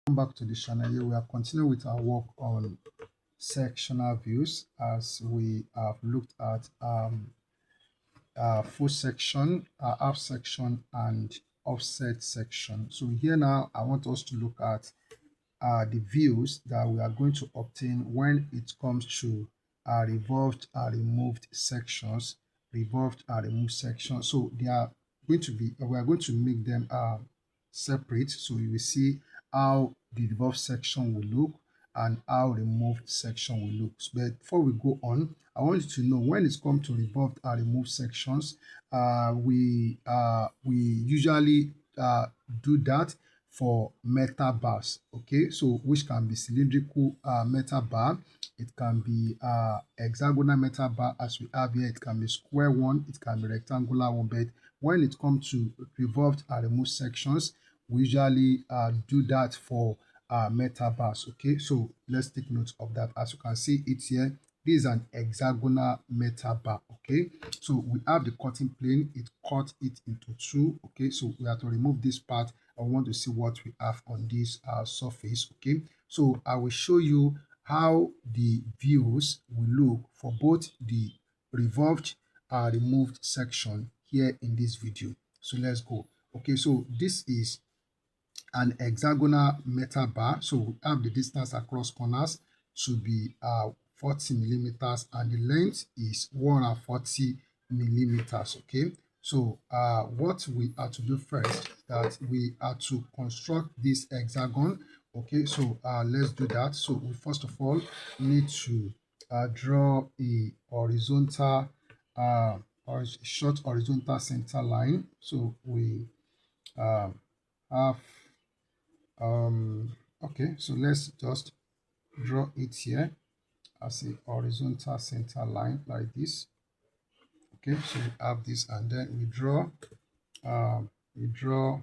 Welcome back to the channel. Here we are continuing with our work on sectional views, as we have looked at full section, half section, and offset section. So here now I want us to look at the views that we are going to obtain when it comes to revolved and removed sections. Revolved and removed sections, so they are going to be, we are going to make them separate, so you will see how the revolved section will look and how removed section will look. But before we go on, I want you to know, when it comes to revolved and removed sections, we usually do that for metal bars. Okay, so which can be cylindrical metal bar, it can be hexagonal metal bar as we have here, it can be square one, it can be rectangular one. But when it comes to revolved and removed sections, we usually do that for metal bars. Okay, so let's take note of that. As you can see it here, this is an hexagonal metal bar. Okay, so we have the cutting plane, it cut it into two. Okay, so we have to remove this part. I want to see what we have on this surface. Okay, so I will show you how the views will look for both the revolved and removed section here in this video. So let's go. Okay, so this is an hexagonal metal bar. So we have the distance across corners to be 40 millimeters, and the length is 140 millimeters. Okay, so what we are to do first, that we are to construct this hexagon. Okay, so let's do that. So we first of all need to draw a horizontal or a short horizontal center line. So we have okay, so let's just draw it here as a horizontal center line like this. Okay, so we have this, and then we draw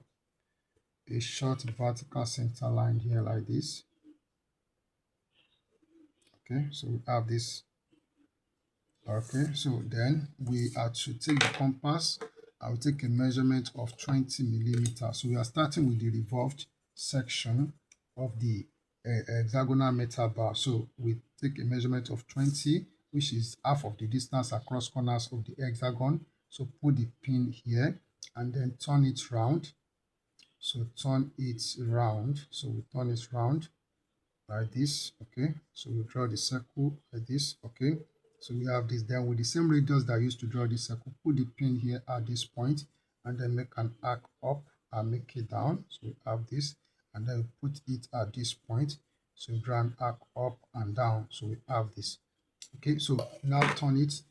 a short vertical center line here like this. Okay, so we have this. Okay, so then we are to take the compass. I will take a measurement of 20 millimeters. So we are starting with the revolved section of the hexagonal metal bar. So we take a measurement of 20, which is half of the distance across corners of the hexagon. So put the pin here and then turn it round. So turn it round. So we turn it round like this. Okay, so we draw the circle like this. Okay, so we have this. Then with the same radius that I used to draw this circle, put the pin here at this point and then make an arc up and make it down. So we have this, and then we put it at this point, so we draw an arc up and down. So we have this. Okay, so now turn it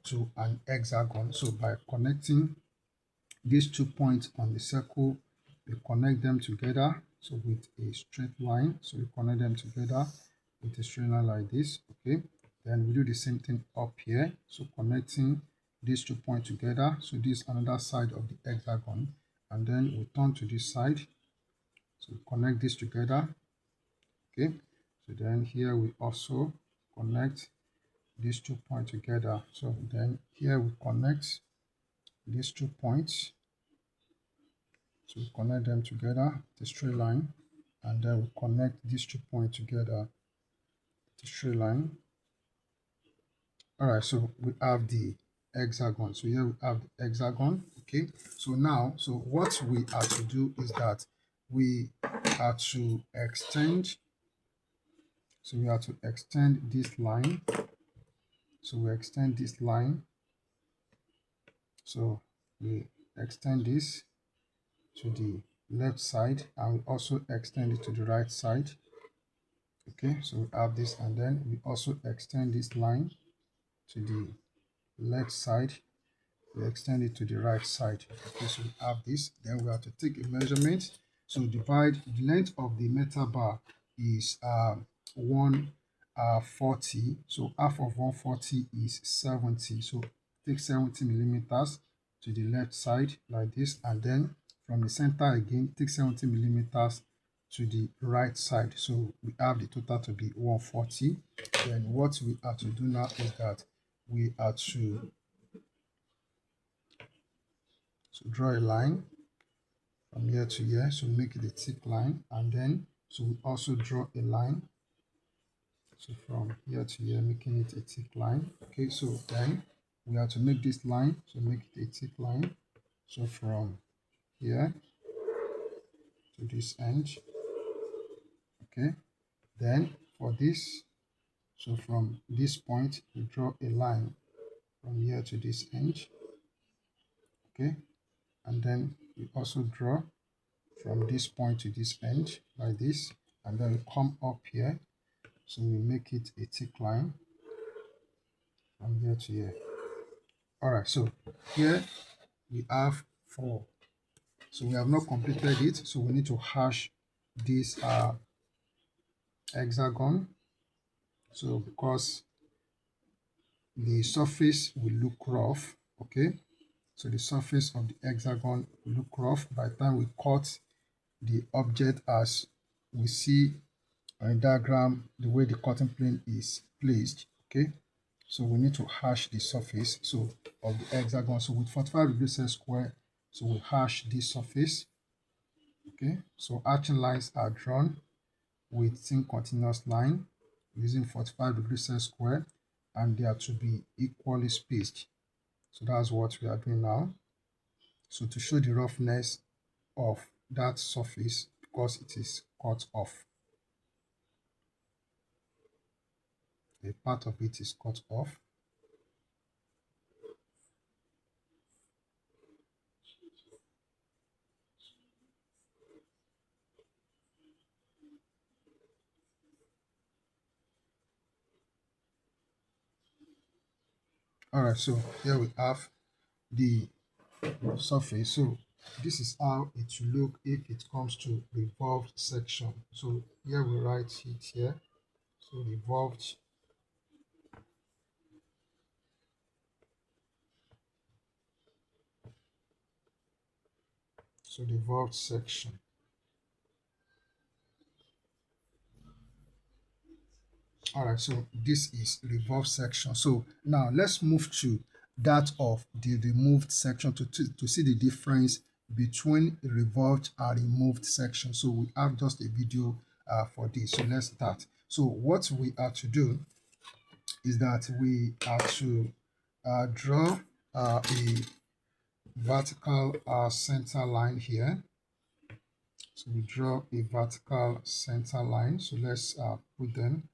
to an hexagon. So by connecting these 2 points on the circle, we connect them together, so with a straight line. So we connect them together with a straight line like this. Okay, then we do the same thing up here, so connecting these 2 points together. So this is another side of the hexagon, and then we turn to this side, so we connect this together. Okay, so then here we also connect these 2 points together. So then here we connect these 2 points, so we connect them together, the straight line, and then we connect these 2 points together, the straight line. All right, so we have the hexagon. So here we have the hexagon. Okay, so now, so what we are to do is that we are to extend. So we are to extend this line. So we extend this line. So we extend this to the left side, and we also extend it to the right side. Okay, so we have this, and then we also extend this line to the left side, we extend it to the right side. Okay, so we have this. Then we have to take a measurement. So divide the length of the metal bar is 140. So half of 140 is 70. So take 70 millimeters to the left side like this, and then from the center again take 70 millimeters to the right side. So we have the total to be 140. Then what we have to do now is that we are to draw a line from here to here, so make it a thick line, and then So we also draw a line. So from here to here, making it a thick line. Okay, so then we have to make this line, so make it a thick line. So from here to this end. Okay, then for this, so from this point, we draw a line from here to this end. Okay, and then we also draw from this point to this end like this, and then we come up here. So we make it a thick line from here to here. All right, so here we have 4. So we have not completed it, so we need to hash this hexagon. So because the surface will look rough, okay, so the surface of the hexagon will look rough by the time we cut the object, as we see on the diagram, the way the cutting plane is placed. Okay, so we need to hash the surface so of the hexagon. So with 45 degrees set square, so we hash this surface. Okay, so hatching lines are drawn with thin continuous line using 45 degrees set square, and they are to be equally spaced. So that's what we are doing now. So to show the roughness of that surface, because it is cut off, a part of it is cut off. All right, so here we have the surface. So this is how it will look if it comes to revolved section. So here we write it here. So revolved. So revolved section. All right, so this is revolved section. So now let's move to that of the removed section to see the difference between revolved and removed section. So we have just a video for this. So let's start. So what we are to do is that we are to draw a vertical center line here. So we draw a vertical center line. So let's put them.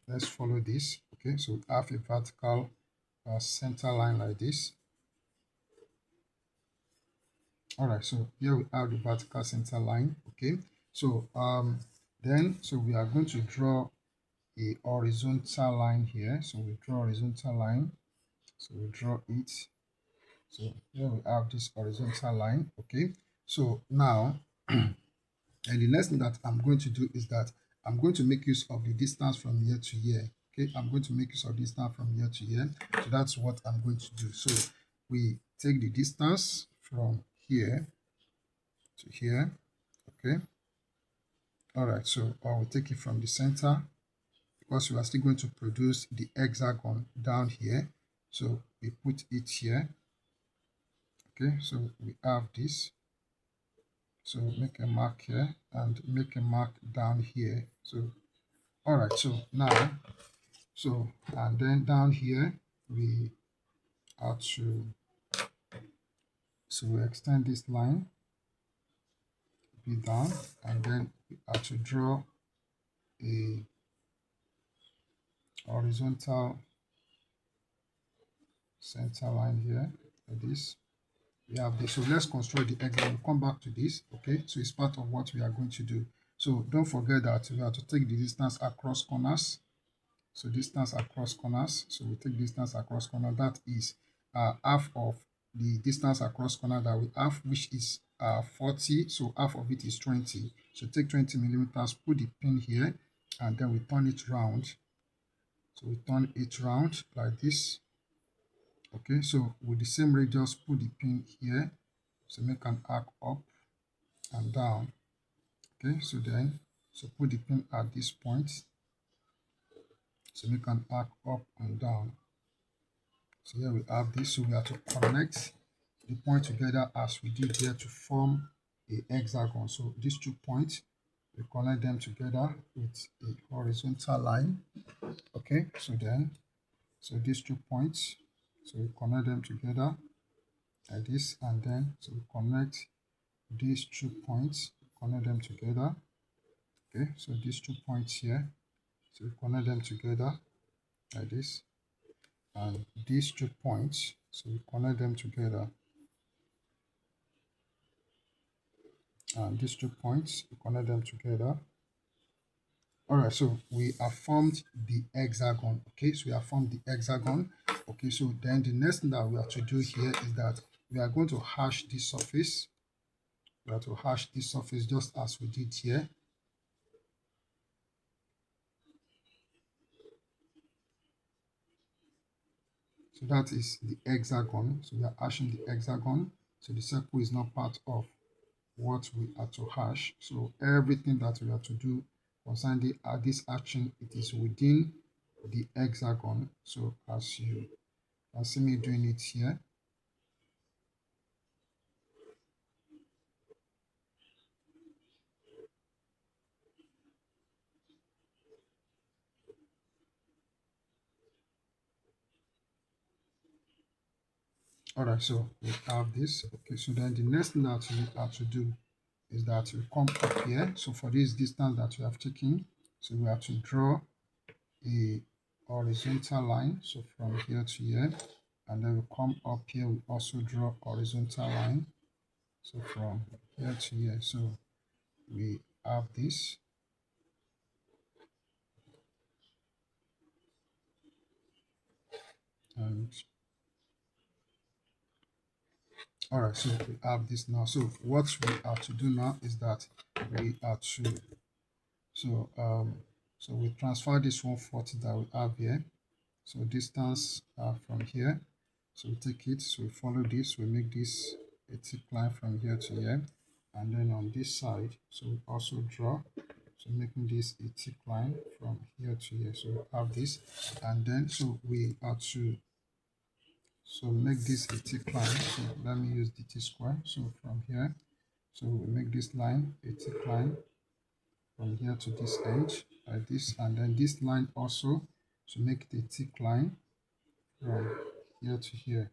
Let's follow this. Okay, so we have a vertical center line like this. All right, so here we have the vertical center line. Okay, so then we are going to draw a horizontal line here. So we draw horizontal line. So we draw it. So here we have this horizontal line. Okay, so now and the next thing that I'm going to do is that I'm going to make use of the distance from here to here. Okay, I'm going to make use of distance from here to here. So that's what I'm going to do. So we take the distance from here to here. Okay. All right. So we take it from the center, because we are still going to produce the hexagon down here. So we put it here. Okay. So we have this. So make a mark here and make a mark down here. So all right, so now, so and then down here we are to, so we extend this line be down, and then we are to draw a horizontal center line here like this. We have this. So let's construct the hexagon. We'll come back to this. Okay, so it's part of what we are going to do. So don't forget that we have to take the distance across corners. So distance across corners. So we take distance across corner. That is half of the distance across corner that we have, which is 40. So half of it is 20. So take 20 millimeters, put the pin here, and then we turn it round. So we turn it round like this. Okay, so with the same radius, put the pin here. So make an arc up and down. Okay, so then, so put the pin at this point. So make an arc up and down. So here we have this. So we have to connect the point together as we did here to form a hexagon. So these 2 points, we connect them together with a horizontal line. Okay, so these 2 points, so we connect them together like this, and then so we connect these 2 points, connect them together. Okay, so these 2 points here, so we connect them together like this, and these 2 points, so we connect them together, and these 2 points, we connect them together. All right, so we have formed the hexagon. Okay, so we have formed the hexagon. Okay, so then the next thing that we have to do here is that we are going to hash this surface. We have to hash this surface just as we did here. So that is the hexagon. So we are hashing the hexagon. So the circle is not part of what we are to hash. So everything that we have to do concerning this action, it is within the hexagon. So as you can see me doing it here. All right, so we have this. Okay, so then the next thing that we have to do is that we come up here. So for this distance that we have taken, so we have to draw a horizontal line. So from here to here, and then we come up here, we also draw horizontal line. So from here to here, so we have this. And all right, so we have this now. So what we have to do now is that we are to so we transfer this 140 that we have here. So distance from here, so we take it, so we follow this, we make this a thick line from here to here, and then on this side, so we also draw, so making this a thick line from here to here. So we have this, and then so we are to make this a thick line. So let me use the T-square. So from here, so we make this line a thick line from here to this edge like this, and then this line also to make it a thick line from here to here.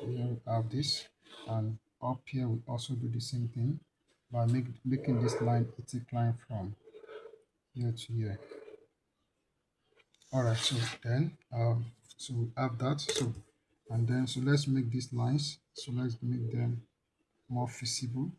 So here we have this, and up here we also do the same thing by making this line a thick line from here to here. All right, so then so we have that. So and then so let's make these lines, so let's make them more visible.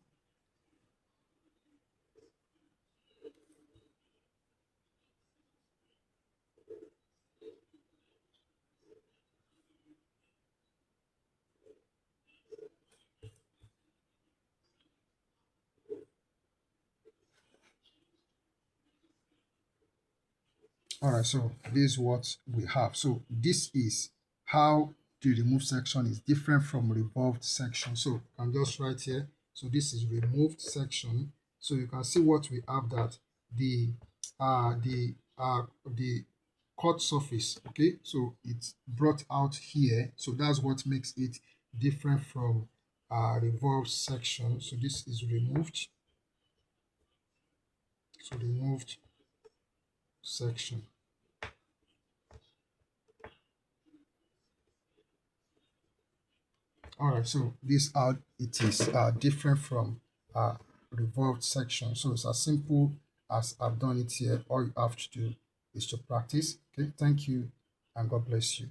All right, so this is what we have. So this is how the remove section is different from revolved section. So I'm just right here. So this is removed section. So you can see what we have, that the cut surface, okay, so it's brought out here. So that's what makes it different from revolved section. So this is removed. So removed section. All right, so this how it is different from revolved section. So it's as simple as I've done it here. All you have to do is to practice. Okay, thank you, and God bless you.